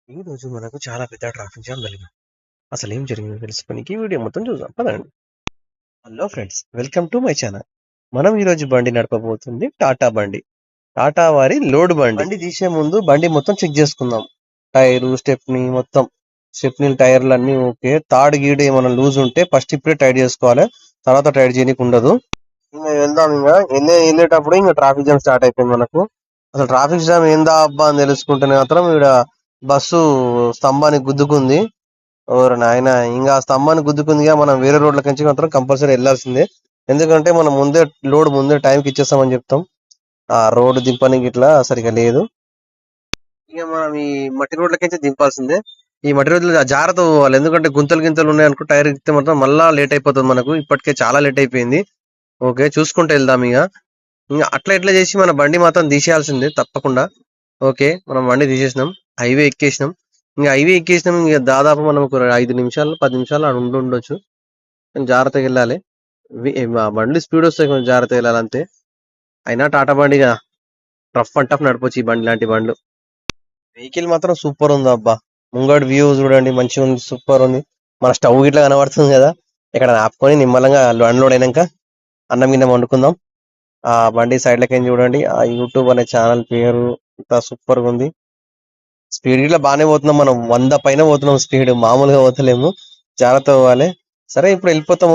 ఈ రోజు మనకు చాలా పెద్ద ట్రాఫిక్ జామ్ జరిగింది. అసలు ఏం జరిగిందో తెలుసుకోనికి వీడియో మొత్తం చూద్దాం పదండి. Hello friends, welcome to my channel. మనం ఈ రోజు బండి నడపబోతుంది టాటా బండి. టాటా వారి లోడ్ బండి. బండి తీసే ముందు బండి మొత్తం చెక్ చేసుకుందాం. టైరు, స్టెప్నీ, మొత్తం స్టెప్నీ టైర్లు అన్ని ఓకే. తాడు గీడు ఏమైనా లూజ్ ఉంటే ఫస్ట్ ఇప్పుడే టైట్ చేసుకోవాలి, తర్వాత టైట్ చేయడానికి ఉండదు. ఇంకా వెళ్దాం. ఇంకా వెళ్ళేటప్పుడు ఇంకా ట్రాఫిక్ జామ్ స్టార్ట్ అయిపోయింది మనకు. అసలు ట్రాఫిక్ జామ్ ఏందా అబ్బా అని తెలుసుకుంటేనే మాత్రం ఇక్కడ బస్సు స్తంభానికి గుద్దుకుంది. ఓరు నాయన, ఇంకా ఆ స్తంభానికి గుద్దుకుందిగా. మనం వేరే రోడ్ల నుంచి మాత్రం కంపల్సరీ వెళ్లాల్సిందే. ఎందుకంటే మనం ముందే టైంకి ఇచ్చేస్తామని చెప్తాం. ఆ రోడ్డు దింపనికి ఇట్లా సరిగా లేదు. ఇక మనం ఈ మట్టి రోడ్లకైతే దింపాల్సిందే. ఈ మట్టి రోడ్లు జాగ్రత్త పోవాలి, ఎందుకంటే గుంతలు గింతలు ఉన్నాయనుకో టైర్ ఎక్కితే మాత్రం మళ్ళా లేట్ అయిపోతుంది మనకు. ఇప్పటికే చాలా లేట్ అయిపోయింది. ఓకే, చూసుకుంటూ వెళ్దాం. ఇంకా అట్లా ఇట్లా చేసి మన బండి మాత్రం తీసేయాల్సిందే తప్పకుండా. ఓకే, మనం బండి తీసేసినాం, హైవే ఎక్కేసినాం. ఇంకా హైవే ఎక్కేసినాం, ఇంకా దాదాపు మనం ఒక 5 నిమిషాలు 10 నిమిషాలు ఆడ ఉండొచ్చు. కానీ జాగ్రత్తగా వెళ్ళాలి. మా బండి స్పీడ్ వస్తాయి, కొంచెం జాగ్రత్తగా వెళ్ళాలి అంతే. అయినా టాటా బండిగా రఫ్ అండ్ టఫ్ నడపొచ్చు ఈ బండి. లాంటి బండ్లు వెహికల్ మాత్రం సూపర్ ఉంది అబ్బా. ముంగడు వ్యూ చూడండి, మంచిగా ఉంది, సూపర్ ఉంది. మన స్టవ్ ఇట్లా కనబడుతుంది కదా. ఇక్కడ ఆపుకొని నిమ్మలంగా అన్లోడ్ అయినాక అన్నం గిన్నె వండుకుందాం. ఆ బండి సైడ్ లకి చూడండి, ఆ యూట్యూబ్ అనే ఛానల్ పేరు ఇంత సూపర్ గా ఉంది. స్పీడ్ ఇట్లా బాగానే పోతున్నాం, మనం 100 పైన పోతున్నాం స్పీడ్, మామూలుగా పోతలేము. జాగ్రత్త పోవాలి. సరే, ఇప్పుడు వెళ్ళిపోతాము.